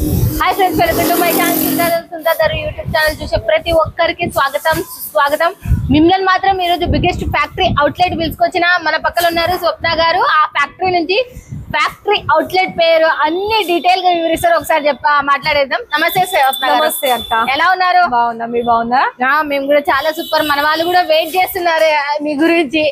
Hi friends, welcome to my channel Sundar YouTube channel చూసే ప్రతి ఒక్కరికి స్వాగతం మిమ్మల్ని మాత్రం ఈ రోజు బిగ్గెస్ట్ ఫ్యాక్టరీ అవుట్లెట్ పిలుచుకొచ్చిన మన పక్కన ఉన్నారు స్వప్న గారు. ఆ ఫ్యాక్టరీ నుంచి ఫ్యాక్టరీ అవుట్లెట్ పేరు అన్ని డీటెయిల్ గా వివరిస్తారు. ఒకసారి మాట్లాడేద్దాం. నమస్తే స్వప్న గారు. నమస్తే అక్క, ఎలా ఉన్నారు? బాగున్నా, మీరు బాగున్నారా? మేము కూడా చాలా సూపర్. మన వాళ్ళు కూడా వెయిట్ చేస్తున్నారు మీ గురించి.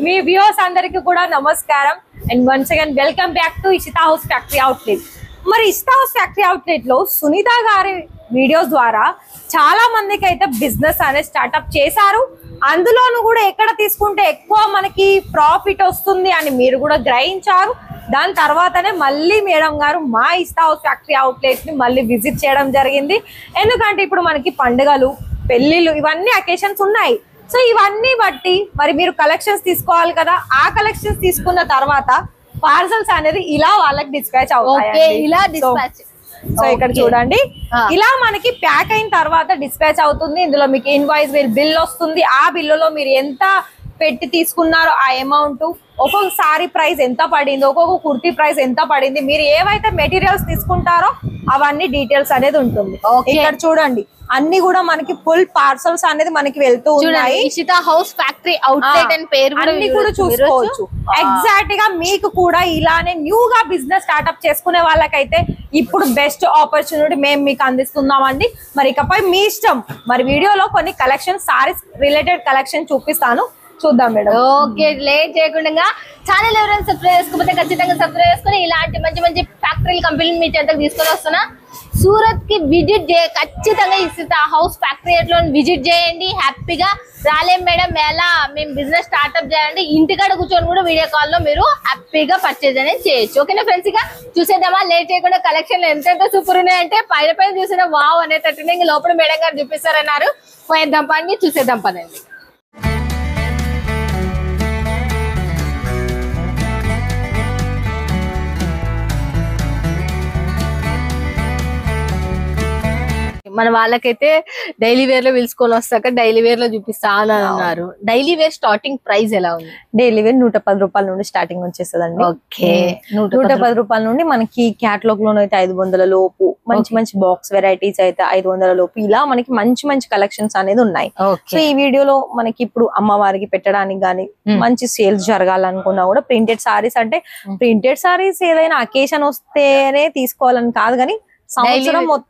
మీ వ్యూవర్స్ అందరికి కూడా నమస్కారం and once again welcome back to Ishita house factory outlet. మరి ఇషితా హౌస్ ఫ్యాక్టరీ అవుట్లెట్ లో సునీత గారి వీడియోస్ ద్వారా చాలా మందికి అయితే బిజినెస్ అనేది స్టార్ట్అప్ చేశారు. అందులోనూ కూడా ఎక్కడ తీసుకుంటే ఎక్కువ మనకి ప్రాఫిట్ వస్తుంది అని మీరు కూడా గ్రహించారు. దాని తర్వాతనే మళ్ళీ మేడం గారు మా ఇషితా హౌస్ ఫ్యాక్టరీ అవుట్లెట్ ని మళ్ళీ విజిట్ చేయడం జరిగింది. ఎందుకంటే ఇప్పుడు మనకి పండుగలు, పెళ్లిళ్ళు ఇవన్నీ అకేషన్స్ ఉన్నాయి. సో ఇవన్నీ బట్టి మరి మీరు కలెక్షన్స్ తీసుకోవాలి కదా. ఆ కలెక్షన్స్ తీసుకున్న తర్వాత పార్సల్స్ అనేది ఇలా వాళ్ళకి డిస్పాచ్ అవుతాయి. సో ఇక్కడ చూడండి, ఇలా మనకి ప్యాక్ అయిన తర్వాత డిస్పాచ్ అవుతుంది. ఇందులో మీకు ఇన్వాయిస్ బిల్ వస్తుంది. ఆ బిల్లులో మీరు ఎంత పెట్టి తీసుకున్నారో ఆ అమౌంట్, ఒక్కొక్క సారీ ప్రైస్ ఎంత పడింది, ఒక్కొక్క కుర్తీ ప్రైస్ ఎంత పడింది, మీరు ఏవైతే మెటీరియల్స్ తీసుకుంటారో అవన్నీ డీటెయిల్స్ అనేది ఉంటుంది. ఇక్కడ చూడండి, అన్ని కూడా మనకి ఫుల్ పార్సల్స్ అనేది మనకి వెళ్తూ ఉన్నాయి. ఇషితా హౌస్ ఫ్యాక్టరీ అవుట్లెట్ అని పేరు అన్ని కూడా చూసుకోవచ్చు. ఎగ్జాక్ట్ గా మీకు కూడా ఇలానే న్యూ గా బిజినెస్ స్టార్ట్అప్ చేసుకునే వాళ్ళకైతే ఇప్పుడు బెస్ట్ ఆపర్చునిటీ మేము మీకు అందిస్తున్నామండి. మరి ఇకపై మీ ఇష్టం. మరి వీడియోలో కొన్ని కలెక్షన్ సారీస్ రిలేటెడ్ కలెక్షన్ చూపిస్తాను, చూద్దాం మేడం. ఓకే, లేట్ చేయకుండా ఛానల్ ఎవరైనా సబ్స్క్రైబ్ చేసుకోకపోతే ఖచ్చితంగా సబ్స్క్రైబ్ చేసుకుని ఇలాంటి మంచి మంచి ఫ్యాక్టరీలు కంపెనీలు మీ చెంతకు తీసుకొని వస్తున్నా. సూరత్ కి విజిట్ ఖచ్చితంగా ఇషితా హౌస్ ఫ్యాక్టరీ లో విజిట్ చేయండి. హ్యాపీగా రాలేం మేడం ఎలా మేము బిజినెస్ స్టార్ట్అప్ చేయాలంటే ఇంటికాడ కూర్చొని కూడా వీడియో కాల్ లో మీరు హ్యాపీగా పర్చేజ్ అనేది చేయొచ్చు. ఓకేనా ఫ్రెండ్స్, ఇక చూసేద్దామా? లేట్ చేయకుండా కలెక్షన్ ఎంతెంత సూపర్ ఉన్నాయంటే పైన చూసిన వావ్ అనేటట్టు ఇంక లోపల మేడం గారు చూపిస్తారన్నారు. పోయేద్దాం పని, చూసేద్దాం పదండి. మన వాళ్ళకైతే డైలీ వేర్ లో పిలుచుకొని వస్తాక డైలీ వేర్ లో చూపిస్తా అని అన్నారు. డైలీ వేర్ స్టార్టింగ్ ప్రైస్ ఎలా ఉంది? డైలీ వేర్ 110 రూపాయల నుండి స్టార్టింగ్ వచ్చేస్తుందండి. ఓకే, 110 రూపాయల నుండి మనకి క్యాటలాగ్ లోన్ అయితే 500 లోపు, మంచి మంచి బాక్స్ వెరైటీస్ అయితే 500 లోపు, ఇలా మనకి మంచి మంచి కలెక్షన్స్ అనేది ఉన్నాయి. సో ఈ వీడియోలో మనకి ఇప్పుడు అమ్మవారికి పెట్టడానికి గానీ మంచి సేల్స్ జరగాలనుకున్నా కూడా ప్రింటెడ్ సారీస్, అంటే ప్రింటెడ్ సారీస్ ఏదైనా అకేషన్ వస్తేనే తీసుకోవాలని కాదు కానీ సంవత్సరం మొత్తం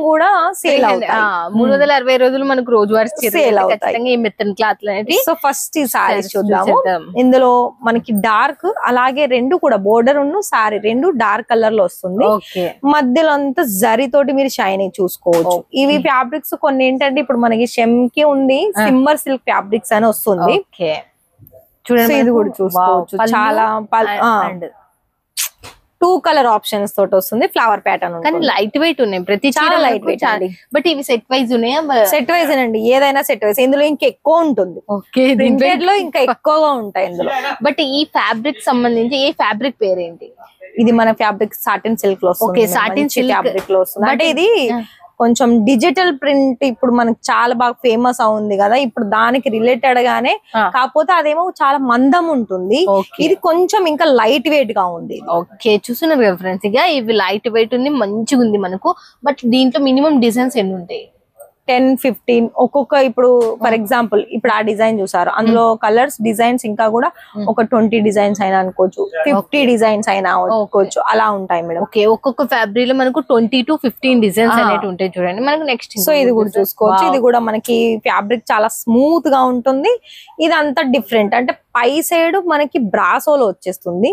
కూడా సేల్ అవుతాయి. 360 రోజులు మనకు రోజువారీ సేల్ అవుతాయి ఈ మెత్తన్ క్లాత్ అనేది. సో ఫస్ట్ ఈ సారీస్ చూద్దాము. ఇందులో మనకి డార్క్, అలాగే రెండు కూడా బోర్డర్ ఉన్న సారీ రెండు డార్క్ కలర్ లో వస్తుంది. మధ్యలో అంతా జరీ తోటి మీరు షైనింగ్ చూసుకోవచ్చు. ఇవి ఫ్యాబ్రిక్స్ కొన్ని ఏంటంటే ఇప్పుడు మనకి షెమ్కి ఉంది, సిమ్మర్ సిల్క్ ఫ్యాబ్రిక్స్ అని వస్తుంది. చూడండి, ఇది కూడా చూసుకోవచ్చు. చాలా 2 కలర్ ఆప్షన్స్ తోటి వస్తుంది. ఫ్లవర్ ప్యాటర్న్ కానీ లైట్ వెయిట్ ఉన్నాయి. ప్రతి చాలా లైట్ వెయిట్, బట్ ఇవి సెట్ వైజ్ ఉన్నాయా? సెట్ వైజ్ అండి, ఏదైనా సెట్ వైజ్. ఇందులో ఇంకా ఎక్కువ ఉంటుంది. ప్రింటెడ్ లో ఇంకా ఎక్కువగా ఉంటాయి ఇందులో. బట్ ఈ ఫ్యాబ్రిక్ సంబంధించి ఏ ఫ్యాబ్రిక్ పేరేంటి? ఇది మన ఫ్యాబ్రిక్ సాటిన్ సిల్క్ లో వస్తుంది. సాటిన్ ఫ్యాబ్రిక్ లో వస్తుంది. అంటే ఇది కొంచెం డిజిటల్ ప్రింట్ ఇప్పుడు మనకి చాలా బాగా ఫేమస్ అవుంది కదా, ఇప్పుడు దానికి రిలేటెడ్ గానే, కాకపోతే అదేమో చాలా మందం ఉంటుంది. ఇది కొంచెం ఇంకా లైట్ వెయిట్ గా ఉంది. ఓకే, చూస్తున్నారు కదా ఫ్రెండ్స్, ఇక ఇవి లైట్ వెయిట్ ఉంది, మంచిగా ఉంది మనకు. బట్ దీంట్లో మినిమం డిజైన్స్ ఎన్ని ఉంటాయి? 10-15 ఒక్కొక్క. ఇప్పుడు ఫర్ ఎగ్జాంపుల్ ఇప్పుడు ఆ డిజైన్ చూసారు, అందులో కలర్స్ డిజైన్స్ ఇంకా కూడా ఒక 20 డిజైన్స్ అయినా అనుకోవచ్చు, 50 డిజైన్స్ అయినా అనుకోవచ్చు, అలా ఉంటాయి మేడం. ఓకే, ఒక్కొక్క ఫ్యాబ్రిక్ లో మనకు 20 to 15 డిజైన్స్ అనేవి ఉంటాయి. చూడండి మనకు నెక్స్ట్. సో ఇది కూడా చూసుకోవచ్చు. ఇది కూడా మనకి ఫ్యాబ్రిక్ చాలా స్మూత్ గా ఉంటుంది. ఇదంతా డిఫరెంట్, అంటే పై సైడ్ మనకి బ్రాసోలో వచ్చేస్తుంది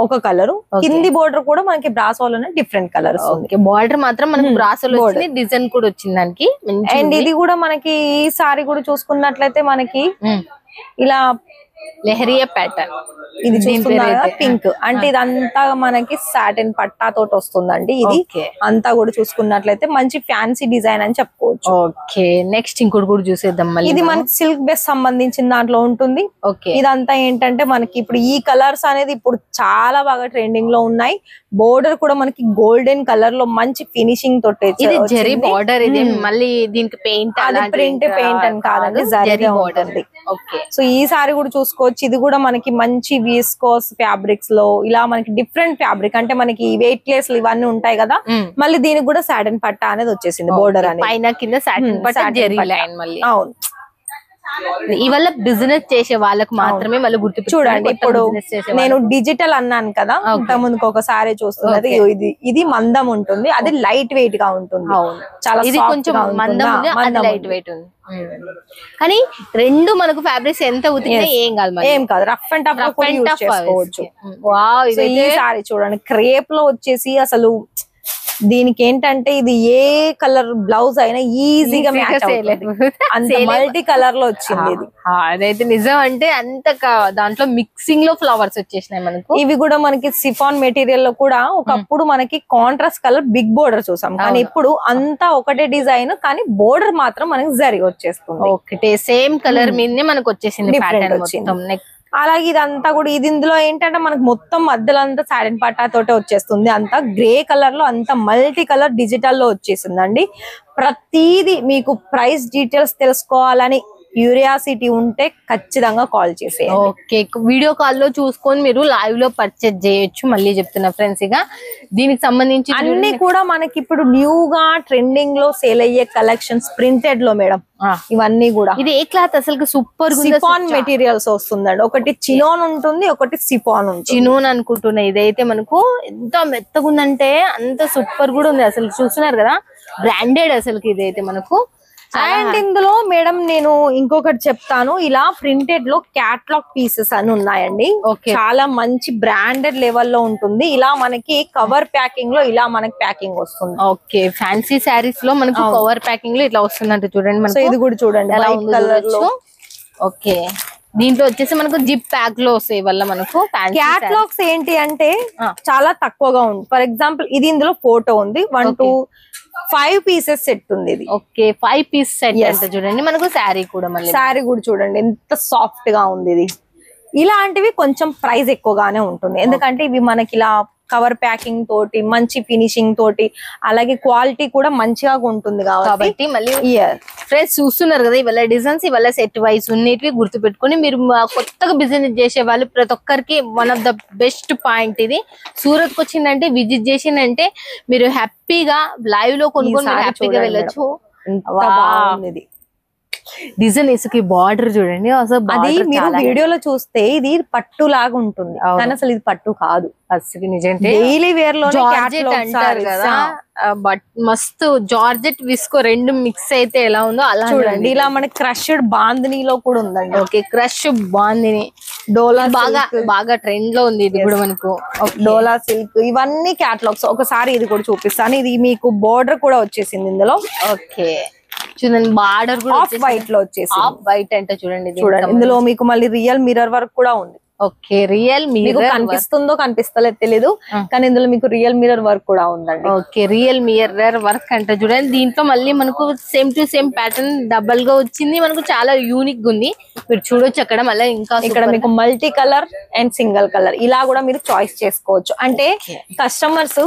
ఒక కలర్, కింది బోర్డర్ కూడా మనకి బ్రాసోలోనే డిఫరెంట్ కలర్స్. బార్డర్ మాత్రం మనకి బ్రాసోలో వచ్చింది, డిజైన్ కూడా వచ్చింది దానికి. అండ్ ఇది కూడా మనకి ఈ సారీ కూడా చూసుకున్నట్లయితే మనకి ఇలా లెహరియా ప్యాటర్న్, ఇది పింక్, అంటే ఇదంతా మనకి సాటిన్ పట్టా తోటి వస్తుందండి. ఇది అంతా కూడా చూసుకున్నట్లయితే మంచి ఫ్యాన్సీ డిజైన్ అని చెప్పుకోవచ్చు. ఓకే, నెక్స్ట్ ఇంకోటి కూడా చూసేద్దాం. ఇది మనకి సిల్క్ బేస్ సంబంధించిన దాంట్లో ఉంటుంది. ఇదంతా ఏంటంటే మనకి ఇప్పుడు ఈ కలర్స్ అనేది ఇప్పుడు చాలా బాగా ట్రెండింగ్ లో ఉన్నాయి. బోర్డర్ కూడా మనకి గోల్డెన్ కలర్ లో మంచి ఫినిషింగ్ తోటి ఇది జరీ బార్డర్, ఇది మళ్ళీ దీనికి పెయింట్ ప్రింట్ అని కాదండి, జరీ బార్డర్. ఓకే, సో ఈ సారీ కూడా చూసుకోవచ్చు. ఇది కూడా మనకి మంచి విస్కోస్ ఫ్యాబ్రిక్స్ లో ఇలా మనకి డిఫరెంట్ ఫ్యాబ్రిక్, అంటే మనకి వెయిట్ లెస్ ఇవన్నీ ఉంటాయి కదా, మళ్ళీ దీనికి కూడా సాటిన్ పట్టా అనేది వచ్చేసింది బోర్డర్ అనేది, పైన కింద సాటిన్ పట్టా జరీ లైన్ మళ్ళీ. అవును, ఇవల్ల బిజినెస్ చేసే వాళ్ళకి మాత్రమే వాళ్ళు గుర్తు. చూడండి ఇప్పుడు నేను డిజిటల్ అన్నాను కదా, ఇంత ముందుకు ఒకసారి చూస్తున్నది ఇది మందం ఉంటుంది, అది లైట్ వెయిట్ గా ఉంటుంది. చాలా ఇది కొంచెం మందం ఉంది, అది లైట్ వెయిట్ ఉంది. కానీ రెండు మనకు ఫ్యాబ్రిక్స్ ఎంత ఉతికినా ఏం కాదు, ఏం కాదు, రఫ్ అండ్ టఫ్ చేసుకోవచ్చు. ఈ సారీ చూడండి క్రేప్ లో వచ్చేసి అసలు దీనికి ఏంటంటే ఇది ఏ కలర్ బ్లౌజ్ అయినా ఈజీగా మ్యాచ్ అవుతుంది, అంత మల్టీ కలర్ లో వచ్చింది ఇది. అదైతే నిజం, అంటే అంత దాంట్లో మిక్సింగ్ లో ఫ్లవర్స్ వచ్చేసినాయి మనకు. ఇవి కూడా మనకి సిఫాన్ మెటీరియల్ లో కూడా ఒకప్పుడు మనకి కాంట్రాస్ట్ కలర్ బిగ్ బోర్డర్ చూసాం, కానీ ఇప్పుడు అంతా ఒకటే డిజైన్, కానీ బోర్డర్ మాత్రం మనకి జరీ వచ్చేస్తుంది, ఒకటే సేమ్ కలర్ మీదనే మనకు వచ్చేసింది ప్యాటర్న్ మొత్తం. అలాగే ఇదంతా కూడా ఇది ఇందులో ఏంటంటే మనకు మొత్తం మధ్యలో అంతా సాటిన్ పట్టా తోటే వచ్చేస్తుంది, అంతా గ్రే కలర్ లో అంతా మల్టీ కలర్ డిజిటల్ లో వచ్చేసిందండి. ప్రతిదీ మీకు ప్రైస్ డీటెయిల్స్ తెలుసుకోవాలని క్యూరియాసిటీ ఉంటే ఖచ్చితంగా కాల్ చేసేయండి. ఓకే, వీడియో కాల్ లో చూసుకొని మీరు లైవ్ లో పర్చేజ్ చేయొచ్చు. మళ్ళీ చెప్తున్నా ఫ్రెండ్స్, ఇక దీనికి సంబంధించి అన్ని కూడా మనకి ఇప్పుడు న్యూగా ట్రెండింగ్ లో సేల్ అయ్యే కలెక్షన్స్ ప్రింటెడ్ లో మేడం, ఇవన్నీ కూడా. ఇది ఏ క్లాత్ అసలు సూపర్ సిఫాన్ మెటీరియల్స్ వస్తుందండి, ఒకటి చినోన్ ఉంటుంది, ఒకటి సిఫాన్ ఉంటుంది. చినోన్ అనుకుంటున్నా, ఇదైతే మనకు ఎంత మెత్తగా ఉందంటే అంత సూపర్ కూడా ఉంది. అసలు చూస్తున్నారు కదా, బ్రాండెడ్ అసలు ఇదైతే మనకు. అండ్ ఇందులో మేడం నేను ఇంకొకటి చెప్తాను, ఇలా ప్రింటెడ్ లో క్యాట్లాగ్ పీసెస్ అని ఉన్నాయండి, చాలా మంచి బ్రాండెడ్ లెవెల్ లో ఉంటుంది. ఇలా మనకి కవర్ ప్యాకింగ్ లో ఇలా మనకి ప్యాకింగ్ వస్తుంది. ఓకే, ఫ్యాన్సీ శారీస్ లో మనకు కవర్ ప్యాకింగ్ లో ఇట్లా వస్తుందంటే చూడండి మనకు. ఇది కూడా చూడండి వైట్ కలర్ లో. ఓకే, దీంట్లో వచ్చేసి మనకు జిప్ ప్యాక్ లో వస్తాయి వల్ల మనకు. క్యాట్లాగ్స్ ఏంటి అంటే చాలా తక్కువగా ఉంది. ఫర్ ఎగ్జాంపుల్ ఇది ఇందులో ఫోటో ఉంది, 1 to 5 పీసెస్ సెట్ ఉంది ఇది. ఓకే, 5 పీస్ సెట్ అంటే చూడండి మనకు శారీ కూడా, మళ్ళీ శారీ కూడా చూడండి ఎంత సాఫ్ట్ గా ఉంది ఇది. ఇలాంటివి కొంచెం ప్రైస్ ఎక్కువగానే ఉంటుంది, ఎందుకంటే ఇవి మనకి ఇలా కవర్ ప్యాకింగ్ తోటి మంచి ఫినిషింగ్ తోటి, అలాగే క్వాలిటీ కూడా మంచిగా ఉంటుంది కాబట్టి. మళ్ళీ ఫ్రెండ్స్ చూస్తున్నారు కదా, ఇవాళ డిజైన్స్ ఇవాళ సెట్ వైజ్ ఉన్నటివి గుర్తు పెట్టుకుని మీరు కొత్తగా బిజినెస్ చేసే వాళ్ళు ప్రతి ఒక్కరికి one of the best point ఇది. సూరత్ కి వచ్చిందంటే విజిట్ చేసిందంటే మీరు హ్యాపీగా లైవ్ లో కొనుక్కొని హ్యాపీగా వెళ్ళొచ్చు. డిజైన్ ఇసుకి బార్డర్ చూడండి, అసలు అది మీరు వీడియోలో చూస్తే ఇది పట్టు లాగా ఉంటుంది, కానీ అసలు ఇది పట్టు కాదు. అసలు నిజంగా డైలీ వేర్ లో అంటారు కదా, బట్ మస్తు జార్జెట్ విస్కో రెండు మిక్స్ అయితే ఎలా ఉందో అలా చూడండి. ఇలా మనకి క్రష్డ్ బాందినీలో కూడా ఉందండి. ఓకే, క్రష్ బాందిని డోలా బాగా ట్రెండ్ లో ఉంది. ఇది కూడా మనకు డోలా సిల్క్, ఇవన్నీ క్యాటలాగ్స్. ఒకసారి ఇది కూడా చూపిస్తాను. ఇది మీకు బోర్డర్ కూడా వచ్చేసింది ఇందులో. ఓకే, చూడండి బార్డర్ కూడా వైట్ లో వచ్చేసి, వైట్ అంటే చూడండి. ఇందులో మీకు మళ్ళీ రియల్ మిర్రర్ వర్క్ కూడా ఉంది. ఓకే, రియల్ మిర్రర్ కనిపిస్తుందో కనిపిస్తలేదు తెలీదు, కానీ ఇందులో మీకు రియల్ మిర్రర్ వర్క్ కూడా ఉందండి. ఓకే, రియల్ మిర్రర్ వర్క్ అంటే చూడండి. దీంట్లో మళ్ళీ మనకు same to same pattern double గా వచ్చింది, మనకు చాలా యూనిక్ గా ఉంది. మీరు చూడొచ్చు అక్కడ. మళ్ళీ ఇంకా ఇక్కడ మీకు multi colour and single colour ఇలా కూడా మీరు చాయిస్ చేసుకోవచ్చు. అంటే కస్టమర్స్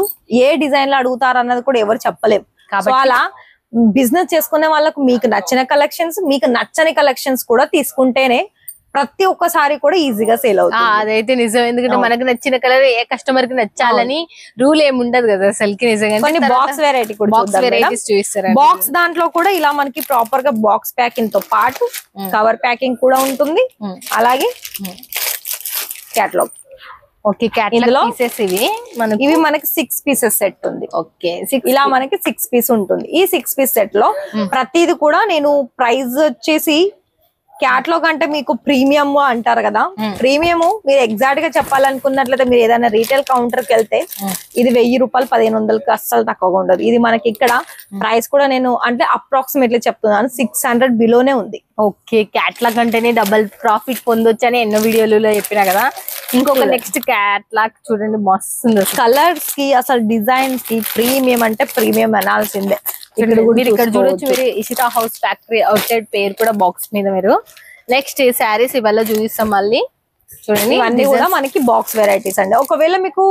ఏ డిజైన్ లో అడుగుతారు అన్నది కూడా ఎవరు చెప్పలేము. సో అలా బిజినెస్ చేసుకునే వాళ్ళకు మీకు నచ్చిన కలెక్షన్స్, మీకు నచ్చని కలెక్షన్స్ కూడా తీసుకుంటేనే ప్రతి ఒక్కసారి కూడా ఈజీగా సేల్ అవుతుంది. అదైతే నిజం, ఎందుకంటే మనకు నచ్చిన కలర్ ఏ కస్టమర్ కి నచ్చాలని రూల్ ఏమి ఉండదు కదా అసలుకి. నిజంగా కొన్ని బాక్స్ వెరైటీ కూడా చూపిస్తారు. బాక్స్ దాంట్లో కూడా ఇలా మనకి ప్రాపర్ గా బాక్స్ ప్యాకింగ్ తో పాటు కవర్ ప్యాకింగ్ కూడా ఉంటుంది, అలాగే క్యాటలాగ్. ఓకే, క్యాటలాగ్ పీసెస్ ఇవి మనకి 6 పీసెస్ సెట్ ఉంది. ఓకే, ఇలా మనకి 6 పీస్ ఉంటుంది. ఈ 6 పీస్ సెట్ లో ప్రతిది కూడా నేను ప్రైస్ వచ్చేసి క్యాటలాగ్ అంటే మీకు ప్రీమియం అంటారు కదా, ప్రీమియం మీరు ఎగ్జాక్ట్ గా చెప్పాలనుకున్నట్లయితే మీరు ఏదైనా రీటైల్ కౌంటర్ కి వెళ్తే ఇది 1000 రూపాయలు 1500కి అస్సలు తక్కువగా ఉండదు. ఇది మనకి ఇక్కడ ప్రైస్ కూడా నేను అంటే అప్రాక్సిమేట్లీ చెప్తున్నాను 600 బిలోనే ఉంది. ఓకే, క్యాటలాగ్ అంటేనే డబుల్ ప్రాఫిట్ పొందొచ్చు అని ఎన్నో వీడియోలలో చెప్పినా కదా. ఇంకొక నెక్స్ట్ క్యాటలాగ్ చూడండి, మస్తు ఉంది. కలర్స్ కి అసలు డిజైన్స్ కి ప్రీమియం అంటే ప్రీమియం అనాల్సిందే. మీరు ఇక్కడ చూడొచ్చు, మీరు ఇషితా హౌస్ ఫ్యాక్టరీ అవుట్లెట్ పేరు కూడా బాక్స్ మీద. మీరు నెక్స్ట్ శారీస్ ఇవాళ చూపిస్తాం మళ్ళీ. చూడండి ఇవన్నీ కూడా మనకి బాక్స్ వెరైటీస్ అండి. ఒకవేళ మీకు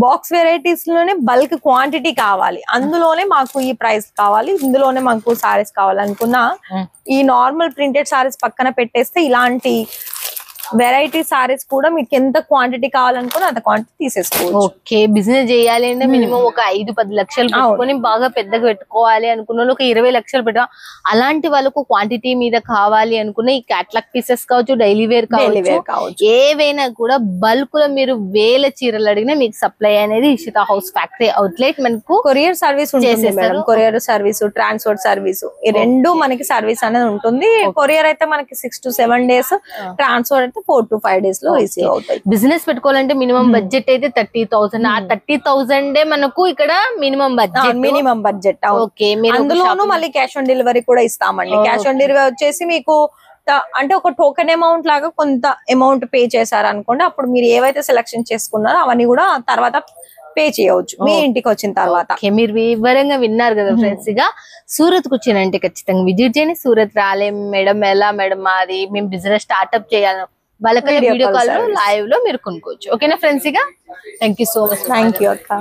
బాక్స్ వెరైటీస్ లోనే బల్క్ క్వాంటిటీ కావాలి, అందులోనే మాకు ఈ ప్రైస్ కావాలి, ఇందులోనే మాకు సారీస్ కావాలనుకున్నా ఈ నార్మల్ ప్రింటెడ్ సారీస్ పక్కన పెట్టేస్తే ఇలాంటి వెరైటీ సారీస్ కూడా మీకు ఎంత క్వాంటిటీ కావాలనుకున్నా అంత క్వాంటిటీ తీసేసుకోవచ్చు. ఓకే, బిజినెస్ చేయాలి అంటే మినిమం ఒక 5-10 లక్షలు పెట్టుకొని బాగా పెద్దగా పెట్టుకోవాలి అనుకున్న ఒక 20 లక్షలు పెట్ట, అలాంటి వాళ్ళకు క్వాంటిటీ మీద కావాలి అనుకున్న ఈ క్యాట్లాగ్ పీసెస్ కావచ్చు, డైలీ వేర్ కావచ్చు, ఏవైనా కూడా బల్క్ లో మీరు వేల చీరలు అడిగినా మీకు సప్లై అనేది ఇషితా హౌస్ ఫ్యాక్టరీ అవుట్లెట్ మనకు కొరియర్ సర్వీస్ ఉంటుంది. కొరియర్ సర్వీస్, ట్రాన్స్పోర్ట్ సర్వీస్, ఈ రెండు మనకి సర్వీస్ అనేది ఉంటుంది. కొరియర్ అయితే మనకి 6 to 7 days, transport 4 to 5 days లో రిసీవ్ అవుతాయి. బిజినెస్ పెట్టుకోవాలంటే మినిమం బడ్జెట్ అయితే 30,000. ఆ 30,000 మనకు ఇక్కడ మినిమం బడ్జెట్. ఓకే, అందులోనూ మళ్ళీ క్యాష్ ఆన్ డెలివరీ కూడా ఇస్తామండి. క్యాష్ ఆన్ డెలివరీ వచ్చేసి మీకు అంటే ఒక టోకెన్ అమౌంట్ లాగా కొంత అమౌంట్ పే చేశారు అనుకోండి, అప్పుడు మీరు ఏవైతే సెలెక్షన్ చేసుకున్నారో అవన్నీ కూడా తర్వాత పే చేయవచ్చు మీ ఇంటికి వచ్చిన తర్వాత. మీరు వివరంగా విన్నారు కదా ఫ్రెండ్స్. ఇక సూరత్ కు వచ్చినంటే ఖచ్చితంగా విజిట్ చేయండి. సూరత్ రాలే మేడం, ఎలా మేడం మాది మేము బిజినెస్ స్టార్ట్అప్ చేయాలి, వాళ్ళకి వీడియో కాల్ లో లైవ్ లో మీరు కొనుక్కోవచ్చు. ఓకేనా ఫ్రెండ్స్? ఇక thank you so much. Thank you అక్క.